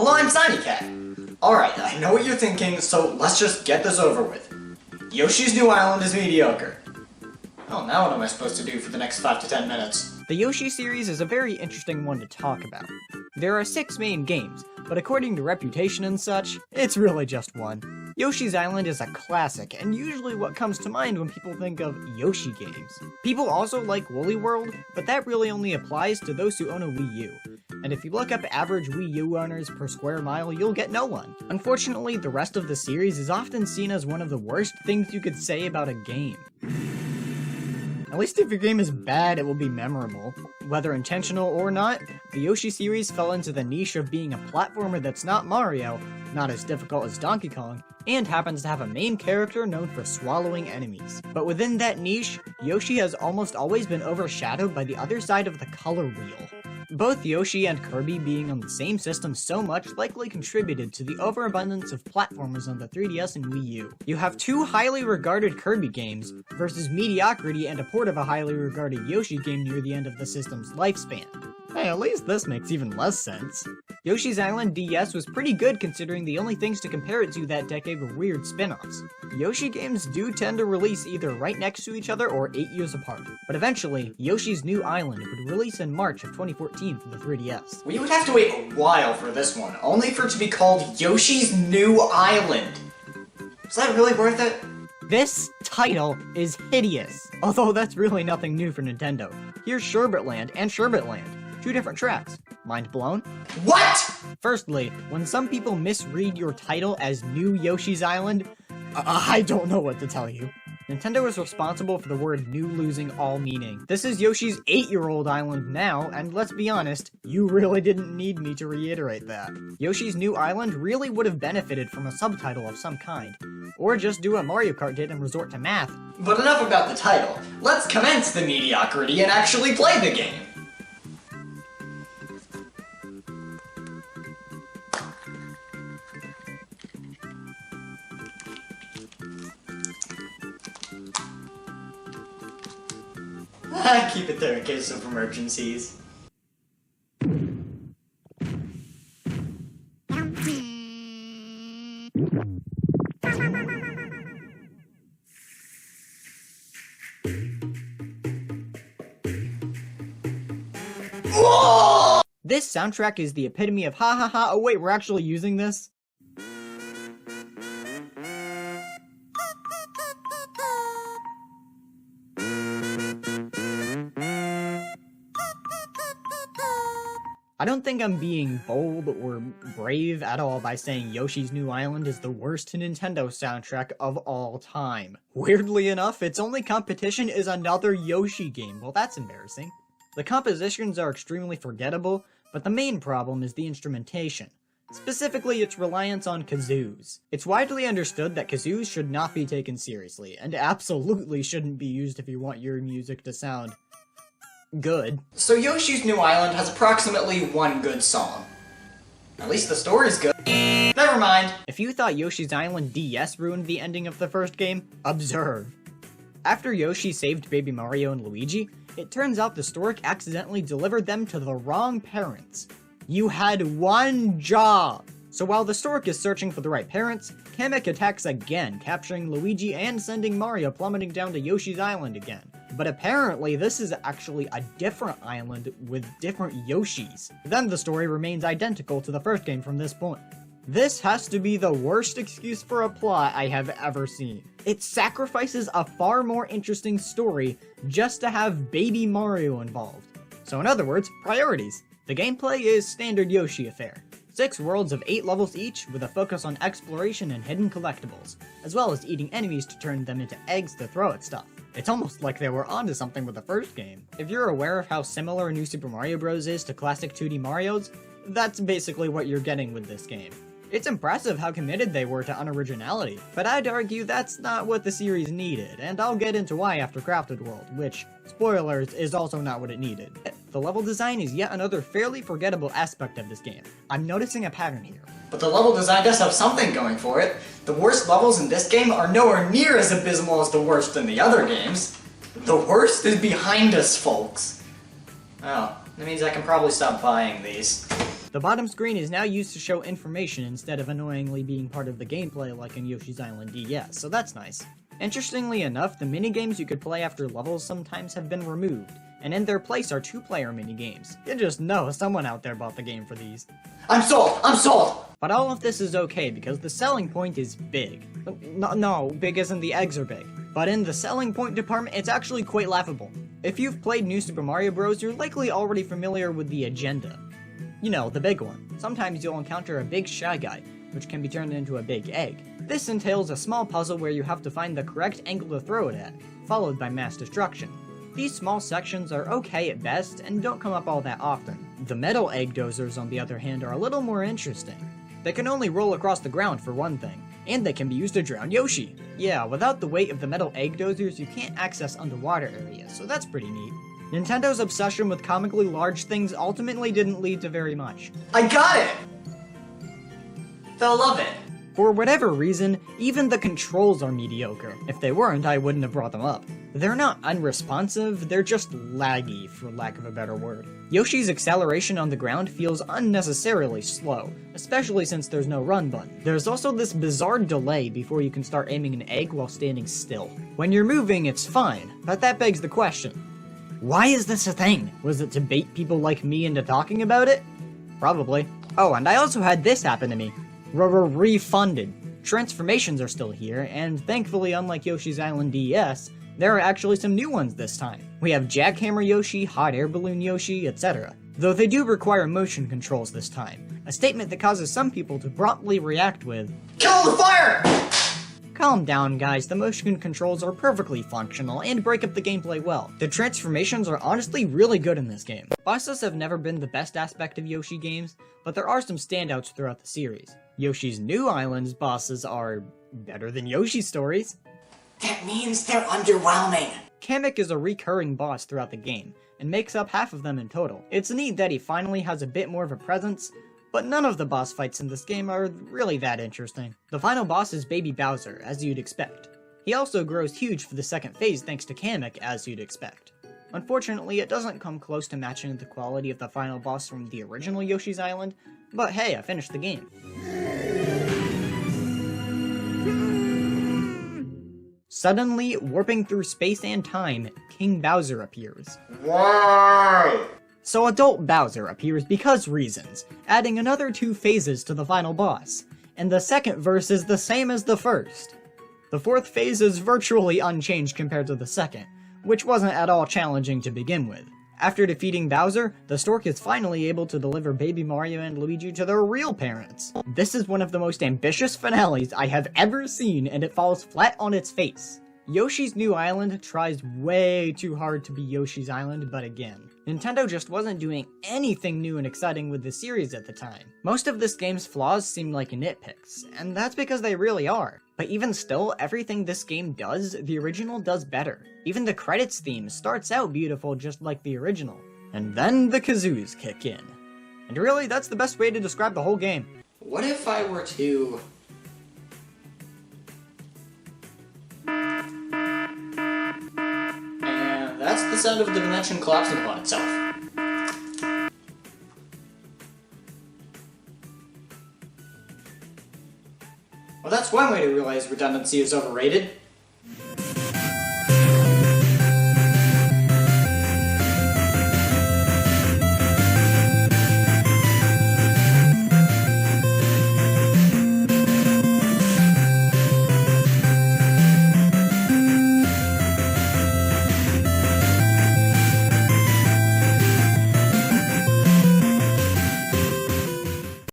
Hello, I'm Siamecat. Alright, I know what you're thinking, so let's just get this over with. Yoshi's New Island is mediocre. Oh, now what am I supposed to do for the next 5 to 10 minutes? The Yoshi series is a very interesting one to talk about. There are 6 main games, but according to Reputation and such, it's really just one. Yoshi's Island is a classic, and usually what comes to mind when people think of Yoshi games. People also like Woolly World, but that really only applies to those who own a Wii U. And if you look up average Wii U owners per square mile, you'll get no one. Unfortunately, the rest of the series is often seen as one of the worst things you could say about a game. At least if your game is bad, it will be memorable. Whether intentional or not, the Yoshi series fell into the niche of being a platformer that's not Mario, not as difficult as Donkey Kong, and happens to have a main character known for swallowing enemies. But within that niche, Yoshi has almost always been overshadowed by the other side of the color wheel. Both Yoshi and Kirby being on the same system so much likely contributed to the overabundance of platformers on the 3DS and Wii U. You have 2 highly regarded Kirby games, versus mediocrity and a port of a highly regarded Yoshi game near the end of the system's lifespan. Hey, at least this makes even less sense. Yoshi's Island DS was pretty good considering the only things to compare it to that decade were weird spin-offs. Yoshi games do tend to release either right next to each other or 8 years apart. But eventually, Yoshi's New Island would release in March of 2014 for the 3DS. We would have to wait a while for this one, only for it to be called Yoshi's New Island. Is that really worth it? This title is hideous, although that's really nothing new for Nintendo. Here's Sherbet Land and Sherbet Land. 2 different tracks. Mind blown? What?! Firstly, when some people misread your title as New Yoshi's Island, I don't know what to tell you. Nintendo is responsible for the word new losing all meaning. This is Yoshi's 8-year-old island now, and let's be honest, you really didn't need me to reiterate that. Yoshi's New Island really would have benefited from a subtitle of some kind. Or just do what Mario Kart did and resort to math. But enough about the title. Let's commence the mediocrity and actually play the game. Keep it there in case of emergencies. Whoa! This soundtrack is the epitome of ha ha ha, oh wait, we're actually using this? I don't think I'm being bold or brave at all by saying Yoshi's New Island is the worst Nintendo soundtrack of all time. Weirdly enough, its only competition is another Yoshi game. Well, that's embarrassing. The compositions are extremely forgettable, but the main problem is the instrumentation. Specifically, its reliance on kazoos. It's widely understood that kazoos should not be taken seriously, and absolutely shouldn't be used if you want your music to sound good. So Yoshi's New Island has approximately 1 good song. At least the story's good. Never mind. If you thought Yoshi's Island DS ruined the ending of the first game, observe. After Yoshi saved Baby Mario and Luigi, it turns out the stork accidentally delivered them to the wrong parents. You had 1 job! So while the stork is searching for the right parents, Kamek attacks again, capturing Luigi and sending Mario plummeting down to Yoshi's Island again. But apparently this is actually a different island with different Yoshis. Then the story remains identical to the first game from this point. This has to be the worst excuse for a plot I have ever seen. It sacrifices a far more interesting story just to have Baby Mario involved. So in other words, priorities. The gameplay is standard Yoshi affair. 6 worlds of 8 levels each, with a focus on exploration and hidden collectibles, as well as eating enemies to turn them into eggs to throw at stuff. It's almost like they were onto something with the first game. If you're aware of how similar New Super Mario Bros. Is to classic 2D Marios, that's basically what you're getting with this game. It's impressive how committed they were to unoriginality, but I'd argue that's not what the series needed, and I'll get into why after Crafted World, which, spoilers, is also not what it needed. The level design is yet another fairly forgettable aspect of this game. I'm noticing a pattern here. But the level design does have something going for it. The worst levels in this game are nowhere near as abysmal as the worst in the other games. The worst is behind us, folks. Oh, that means I can probably stop buying these. The bottom screen is now used to show information instead of annoyingly being part of the gameplay like in Yoshi's Island DS, so that's nice. Interestingly enough, the minigames you could play after levels sometimes have been removed, and in their place are 2-player minigames. You just know someone out there bought the game for these. I'm sold! I'm sold! But all of this is okay because the selling point is big. No, big as in the eggs are big. But in the selling point department, it's actually quite laughable. If you've played New Super Mario Bros., you're likely already familiar with the agenda. You know, the big one. Sometimes you'll encounter a big Shy Guy, which can be turned into a big egg. This entails a small puzzle where you have to find the correct angle to throw it at, followed by mass destruction. These small sections are okay at best, and don't come up all that often. The metal egg dozers, on the other hand, are a little more interesting. They can only roll across the ground for one thing, and they can be used to drown Yoshi. Yeah, without the weight of the metal egg dozers, you can't access underwater areas, so that's pretty neat. Nintendo's obsession with comically large things ultimately didn't lead to very much. I got it! They'll love it. For whatever reason, even the controls are mediocre. If they weren't, I wouldn't have brought them up. They're not unresponsive, they're just laggy, for lack of a better word. Yoshi's acceleration on the ground feels unnecessarily slow, especially since there's no run button. There's also this bizarre delay before you can start aiming an egg while standing still. When you're moving, it's fine, but that begs the question. Why is this a thing? Was it to bait people like me into talking about it? Probably. Oh, and I also had this happen to me. Refunded. Transformations are still here, and thankfully, unlike Yoshi's Island DS, there are actually some new ones this time. We have Jackhammer Yoshi, Hot Air Balloon Yoshi, etc. Though they do require motion controls this time, a statement that causes some people to promptly react with, Kill the fire! Calm down, guys, the motion controls are perfectly functional and break up the gameplay well. The transformations are honestly really good in this game. Bosses have never been the best aspect of Yoshi games, but there are some standouts throughout the series. Yoshi's New Island's bosses are better than Yoshi's stories. That means they're underwhelming. Kamek is a recurring boss throughout the game, and makes up half of them in total. It's neat that he finally has a bit more of a presence, but none of the boss fights in this game are really that interesting. The final boss is Baby Bowser, as you'd expect. He also grows huge for the second phase thanks to Kamek, as you'd expect. Unfortunately, it doesn't come close to matching the quality of the final boss from the original Yoshi's Island, but hey, I finished the game. Suddenly, warping through space and time, King Bowser appears. Why? So adult Bowser appears because reasons, adding another 2 phases to the final boss, and the second verse is the same as the first. The 4th phase is virtually unchanged compared to the second, which wasn't at all challenging to begin with. After defeating Bowser, the stork is finally able to deliver Baby Mario and Luigi to their real parents. This is one of the most ambitious finales I have ever seen, and it falls flat on its face. Yoshi's New Island tries way too hard to be Yoshi's Island, but again, Nintendo just wasn't doing anything new and exciting with the series at the time. Most of this game's flaws seem like nitpicks, and that's because they really are. But even still, everything this game does, the original does better. Even the credits theme starts out beautiful just like the original. And then the kazoos kick in. And really, that's the best way to describe the whole game. What if I were to... And that's the sound of the dimension collapsing upon itself. Well, that's one way to realize redundancy is overrated.